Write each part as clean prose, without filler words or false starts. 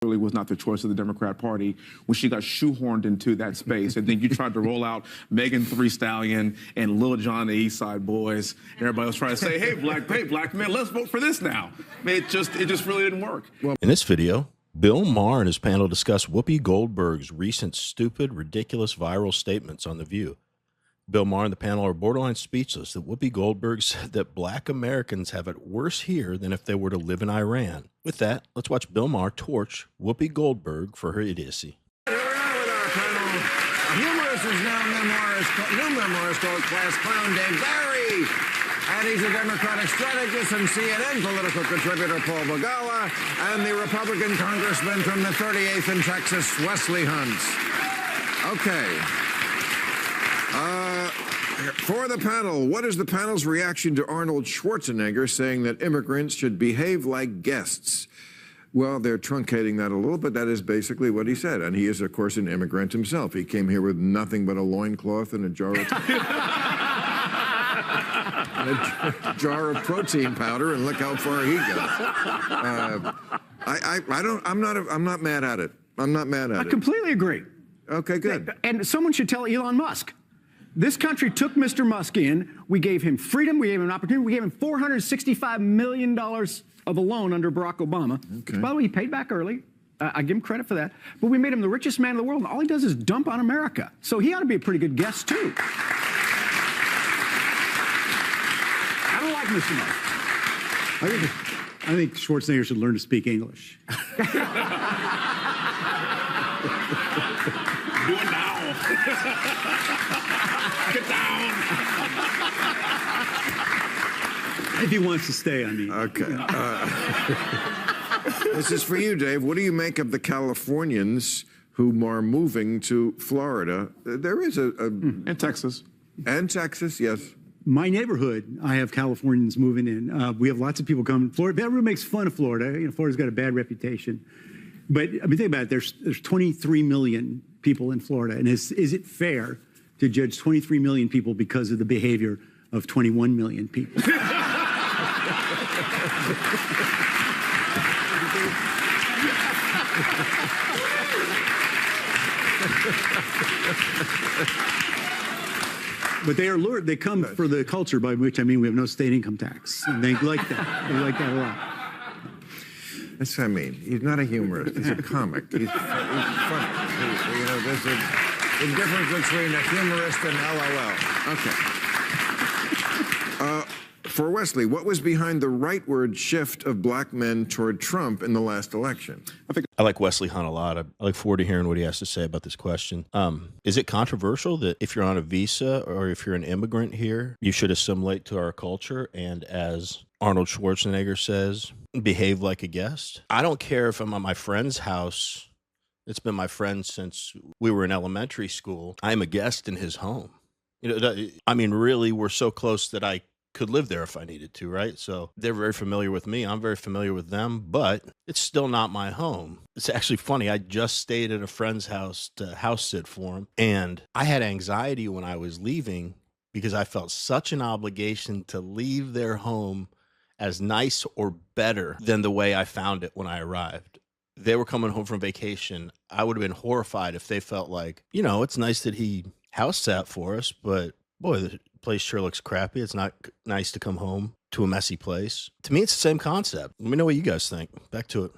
really was not the choice of the Democrat Party when she got shoehorned into that space. And then you tried to roll out Megan Thee Stallion and Lil Jon and the East Side Boys. And everybody was trying to say, hey, black men, let's vote for this now. I mean, it just really didn't work. Well, in this video, Bill Maher and his panel discuss Whoopi Goldberg's recent stupid, ridiculous viral statements on The View. Bill Maher and the panel are borderline speechless that Whoopi Goldberg said that black Americans have it worse here than if they were to live in Iran. With that, let's watch Bill Maher torch Whoopi Goldberg for her idiocy. Here we are with our panel. A humorist is now new memoir is called Class Clown, Dave Barry. And he's a Democratic strategist and CNN political contributor, Paul Begala, and the Republican congressman from the 38th in Texas, Wesley Hunt. Okay. For the panel, what is the panel's reaction to Arnold Schwarzenegger saying that immigrants should behave like guests? Well, they're truncating that a little, but that is basically what he said. And he is, of course, an immigrant himself. He came here with nothing but a loincloth and a jar of protein powder, and look how far he got. I'm not mad at it. I'm not mad at it. I completely agree. Okay, good. And someone should tell Elon Musk. This country took Mr. Musk in. We gave him freedom. We gave him an opportunity. We gave him $465 million of a loan under Barack Obama. Okay. Which, by the way, he paid back early. I give him credit for that. But we made him the richest man in the world, and all he does is dump on America. So he ought to be a pretty good guest, too. I don't like Mr. Musk. I think Schwarzenegger should learn to speak English. Do it now. Get down. If he wants to stay, I mean. Okay. This is for you, Dave. What do you make of the Californians who are moving to Florida? There is And Texas. And Texas, yes. My neighborhood, I have Californians moving in. We have lots of people coming. Florida, everyone makes fun of Florida. You know, Florida's got a bad reputation. But I mean, think about it. There's 23 million people in Florida, and is it fair to judge 23 million people because of the behavior of 21 million people? But they are lured. They come for the culture, by which I mean we have no state income tax, and they like that. They like that a lot. That's what I mean. He's not a humorist. He's a comic. He's funny. You know, there's a difference between a humorist and LOL. Okay. For Wesley, what was behind the rightward shift of black men toward Trump in the last election? I like Wesley Hunt a lot. I look forward to hearing what he has to say about this question. Is it controversial that if you're on a visa or if you're an immigrant here, you should assimilate to our culture and, as Arnold Schwarzenegger says, behave like a guest? I don't care if I'm at my friend's house. It's been my friend since we were in elementary school. I'm a guest in his home. You know, I mean, really, we're so close that I could live there if I needed to, right? So they're very familiar with me. I'm very familiar with them, but it's still not my home. It's actually funny. I just stayed at a friend's house to house sit for him, and I had anxiety when I was leaving because I felt such an obligation to leave their home as nice or better than the way I found it when I arrived. They were coming home from vacation. I would have been horrified if they felt like, you know, it's nice that he house sat for us, but boy, the place sure looks crappy. It's not nice to come home to a messy place. To me, it's the same concept. Let me know what you guys think. Back to it.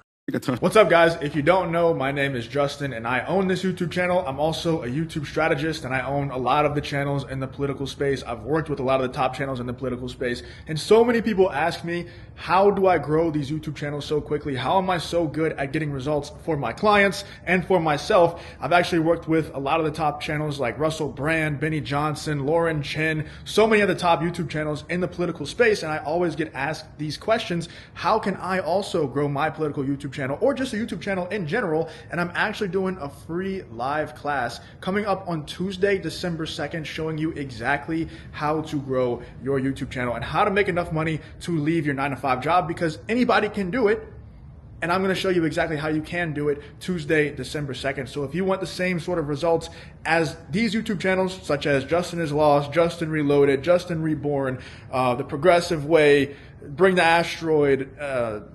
What's up, guys? If you don't know, my name is Justin and I own this YouTube channel. I'm also a YouTube strategist and I own a lot of the channels in the political space. I've worked with a lot of the top channels in the political space. And so many people ask me, how do I grow these YouTube channels so quickly? How am I so good at getting results for my clients and for myself? I've actually worked with a lot of the top channels like Russell Brand, Benny Johnson, Lauren Chin, so many of the top YouTube channels in the political space. And I always get asked these questions. How can I also grow my political YouTube channel or just a YouTube channel in general? And I'm actually doing a free live class coming up on Tuesday, December 2nd, showing you exactly how to grow your YouTube channel and how to make enough money to leave your 9-to-5 job, because anybody can do it. And I'm going to show you exactly how you can do it Tuesday, December 2nd. So if you want the same sort of results as these YouTube channels, such as Justin is Lost, Justin Reloaded, Justin Reborn, The Progressive Way, Bring the Asteroid,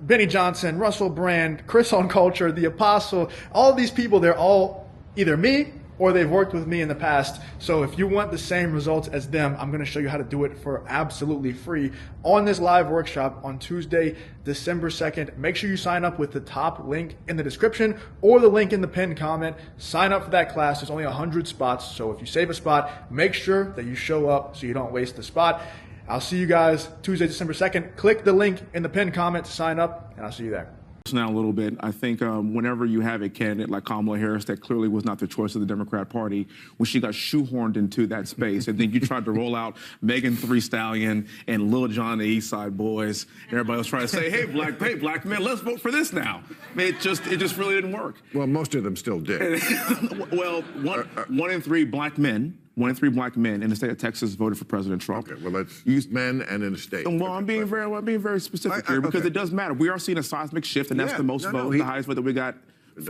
Benny Johnson, Russell Brand, Chris on Culture, The Apostle, all of these people, they're all either me or they've worked with me in the past. So if you want the same results as them, I'm going to show you how to do it for absolutely free on this live workshop on Tuesday, December 2nd. Make sure you sign up with the top link in the description or the link in the pinned comment. Sign up for that class. There's only 100 spots. So if you save a spot, make sure that you show up so you don't waste the spot. I'll see you guys Tuesday, December 2nd. Click the link in the pinned comment to sign up, and I'll see you there. Now a little bit. I think whenever you have a candidate like Kamala Harris that clearly was not the choice of the Democrat Party, when she got shoehorned into that space, and then you tried to roll out Megan Thee Stallion and Lil Jon and the East Side Boys, and everybody was trying to say, hey, black men, let's vote for this now. I mean, it just really didn't work. Well, most of them still did. Well, one in three black men. 1 in 3 black men in the state of Texas voted for President Trump. Okay, well, that's men and in the state. Well, I'm being very specific here because it does matter. We are seeing a seismic shift, and that's the most vote, the highest vote that we got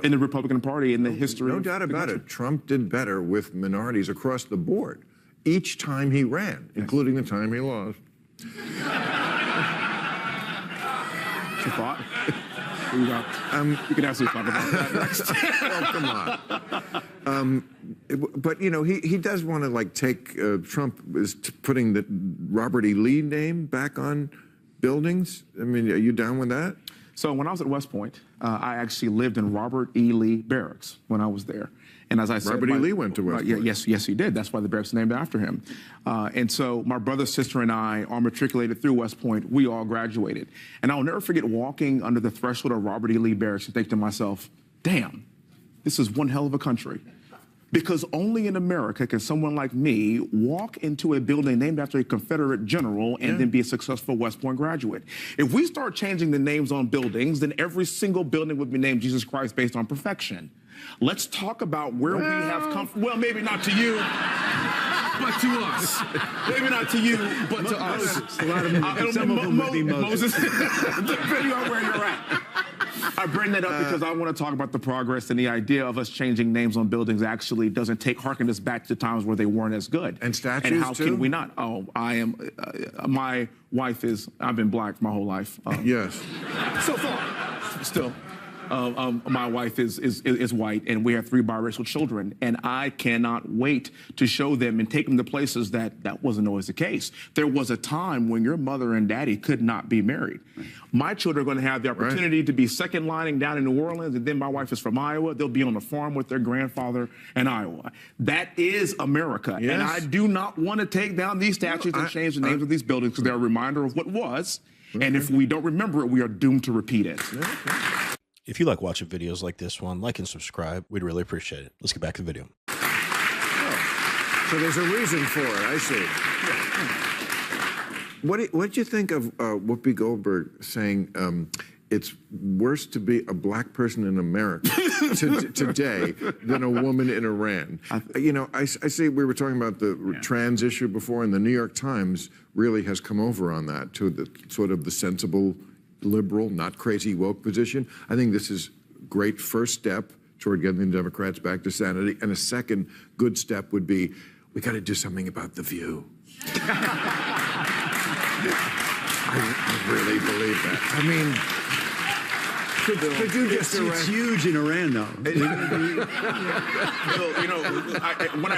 in the Republican Party in the history. No doubt about it. Trump did better with minorities across the board each time he ran, including the time he lost. What's your thought? You can absolutely talk about that next. Oh, come on. But, you know, he does want to, like, take Trump is putting the Robert E. Lee name back on buildings. I mean, are you down with that? So when I was at West Point, I actually lived in Robert E. Lee Barracks when I was there. And as I said, Robert E. Lee went to West Point. Yes, he did. That's why the barracks is named after him. And so my brother, sister, and I are matriculated through West Point. We all graduated. And I'll never forget walking under the threshold of Robert E. Lee Barracks and think to myself, damn, this is one hell of a country. Because only in America can someone like me walk into a building named after a Confederate general and then be a successful West Point graduate. If we start changing the names on buildings, then every single building would be named Jesus Christ based on perfection. Let's talk about where we have come from. Well, maybe not to you, but to us. Maybe not to you, but to us. A lot of some of them would be Moses. Depending on where you're at. I bring that up because I want to talk about the progress, and the idea of us changing names on buildings actually doesn't harken us back to times where they weren't as good. And statues, and how too? can we not? Oh, I am. My wife is. I've been black my whole life. Yes. So far, still. My wife is white, and we have 3 biracial children, and I cannot wait to show them and take them to places that wasn't always the case. There was a time when your mother and daddy could not be married. My children are going to have the opportunity to be second lining down in New Orleans, and then my wife is from Iowa. They'll be on the farm with their grandfather in Iowa. That is America, and I do not want to take down these statues and change the names of these buildings because they're a reminder of what was, and if we don't remember it, we are doomed to repeat it. If you like watching videos like this one, like and subscribe. We'd really appreciate it. Let's get back to the video. So there's a reason for it, I see. What do you think of Whoopi Goldberg saying it's worse to be a black person in America today than a woman in Iran? You know, I see we were talking about the trans issue before, and the New York Times really has come over on that to the sort of the sensible, liberal, not crazy woke position. I think this is a great first step toward getting the Democrats back to sanity. And a second good step would be, we got to do something about The View. I really believe that. I mean, could you just It's huge in Iran, though. You know, when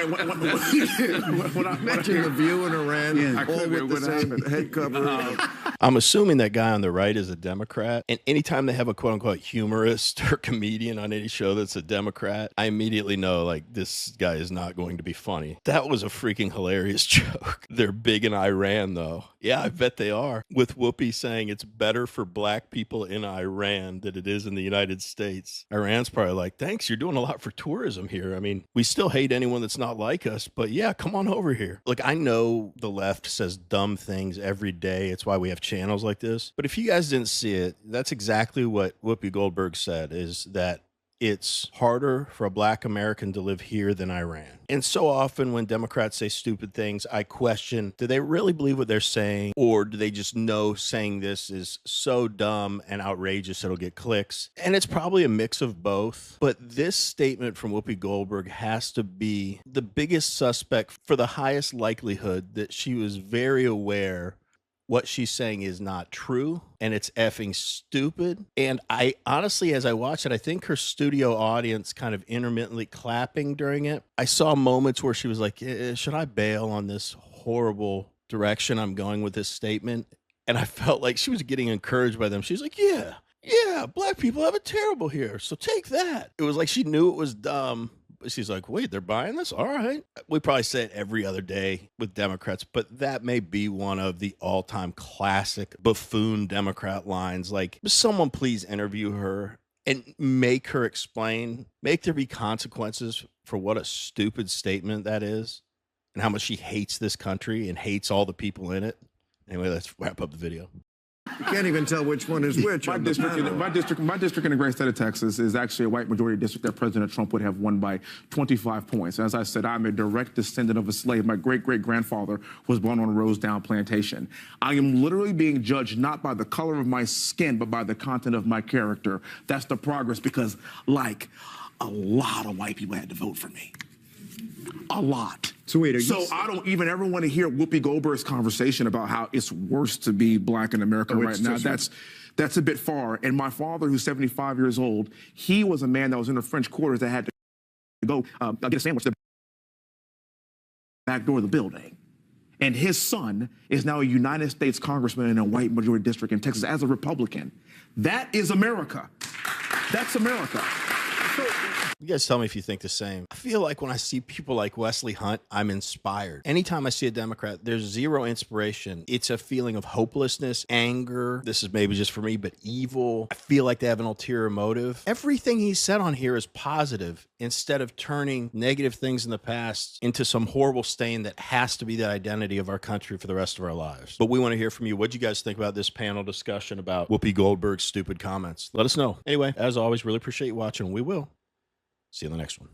I mention The View in Iran, all with the same head cover. I'm assuming that guy on the right is a Democrat, and anytime they have a quote-unquote humorist or comedian on any show that's a Democrat, I immediately know, like, this guy is not going to be funny. That was a freaking hilarious joke. They're big in Iran, though. Yeah, I bet they are. With Whoopi saying it's better for black people in Iran than it is in the United States. Iran's probably like, thanks, you're doing a lot for tourism here. I mean, we still hate anyone that's not like us, but yeah, come on over here. Look, I know the left says dumb things every day. It's why we have channels like this. But if you guys didn't see it, that's exactly what Whoopi Goldberg said, is that it's harder for a black American to live here than Iran. And so often when Democrats say stupid things, I question, do they really believe what they're saying? Or do they just know saying this is so dumb and outrageous it'll get clicks? And it's probably a mix of both. But this statement from Whoopi Goldberg has to be the biggest suspect for the highest likelihood that she was very aware what she's saying is not true and it's effing stupid. And I honestly, as I watched it, I think her studio audience kind of intermittently clapping during it. I saw moments where she was like, should I bail on this horrible direction I'm going with this statement? And I felt like she was getting encouraged by them. She's like, yeah, black people have it terrible here, so take that. It was like she knew it was dumb. She's like, wait, they're buying this? All right. We probably say it every other day with Democrats, but that may be one of the all-time classic buffoon Democrat lines. Like, someone please interview her and make her explain, make there be consequences for what a stupid statement that is and how much she hates this country and hates all the people in it. Anyway, let's wrap up the video. You can't even tell which one is which. My district in the great state of Texas is actually a white majority district that President Trump would have won by 25 points. As I said, I'm a direct descendant of a slave. My great-great-grandfather was born on a Rosedown plantation. I am literally being judged not by the color of my skin, but by the content of my character. That's the progress because, like, a lot of white people had to vote for me. A lot. So wait, I don't even ever want to hear Whoopi Goldberg's conversation about how it's worse to be black in America right now. That's a bit far. And my father, who's 75 years old, he was a man that was in the French quarters that had to go get a sandwich to the back door of the building. And his son is now a United States congressman in a white majority district in Texas as a Republican. That is America. That's America. You guys tell me if you think the same. I feel like when I see people like Wesley Hunt, I'm inspired. Anytime I see a Democrat, there's zero inspiration. It's a feeling of hopelessness, anger. This is maybe just for me, but evil. I feel like they have an ulterior motive. Everything he said on here is positive instead of turning negative things in the past into some horrible stain that has to be the identity of our country for the rest of our lives. But we want to hear from you. What do you guys think about this panel discussion about Whoopi Goldberg's stupid comments? Let us know. Anyway, as always, really appreciate you watching. We will see you in the next one.